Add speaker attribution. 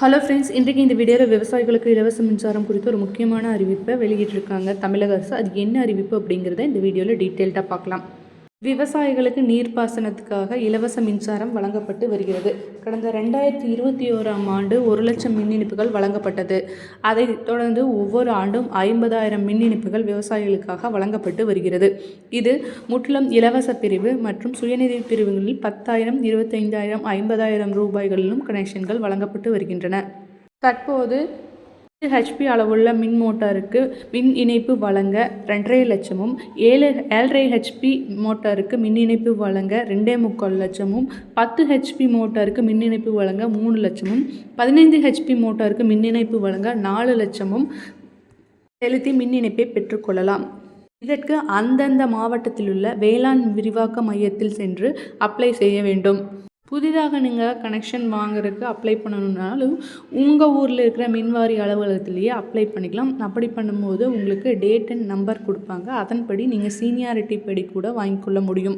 Speaker 1: Hello friends, இன்றைக்கு இந்த வீடியோவில் விவசாயிகளுக்கு இலவச மின்சாரம் குறித்து ஒரு முக்கியமான அறிவிப்பை வெளியிட்டிருக்காங்க தமிழக அரசு. அது என்ன அறிவிப்பு அப்படிங்கிறத இந்த வீடியோவில் டீட்டெயில்டாக பார்க்கலாம். விவசாயிகளுக்கு நீர்ப்பாசனத்துக்காக இலவச மின்சாரம் வழங்கப்பட்டு வருகிறது. கடந்த 2021ஆம் ஆண்டு 1,00,000 மின் இணைப்புகள் வழங்கப்பட்டது. அதைத் தொடர்ந்து ஒவ்வொரு ஆண்டும் 50,000 மின் இணைப்புகள் விவசாயிகளுக்காக வழங்கப்பட்டு வருகிறது. இது முற்றிலும் இலவச பிரிவு மற்றும் சுயநிதி பிரிவுகளில் 10,000, 25,000, 50,000 ரூபாய்களிலும் கனெக்ஷன்கள் வழங்கப்பட்டு வருகின்றன. தற்போது HP அளவுள்ள மின் மோட்டாருக்கு மின் இணைப்பு வழங்க 2,5 லட்சமும், 7.5 HP மோட்டாருக்கு மின் இணைப்பு வழங்க 2.25 லட்சமும், 10 HP மோட்டாருக்கு மின் இணைப்பு வழங்க 3 லட்சமும், 15 HP மோட்டாருக்கு மின் இணைப்பு வழங்க 4 லட்சமும் செலுத்தி மின் இணைப்பை பெற்றுக்கொள்ளலாம். இதற்கு அந்தந்த மாவட்டத்திலுள்ள வேளாண் விரிவாக்க மையத்தில் சென்று அப்ளை செய்ய வேண்டும். புதிதாக நீங்கள் கனெக்ஷன் வாங்குறதுக்கு அப்ளை பண்ணணுன்னாலும் உங்கள் ஊரில் இருக்கிற மின்வாரி அலுவலகத்திலேயே அப்ளை பண்ணிக்கலாம். அப்படி பண்ணும்போது உங்களுக்கு டேட் அண்ட் நம்பர் கொடுப்பாங்க. அதன்படி நீங்கள் சீனியாரிட்டி படி கூட வாங்கிக்கொள்ள முடியும்.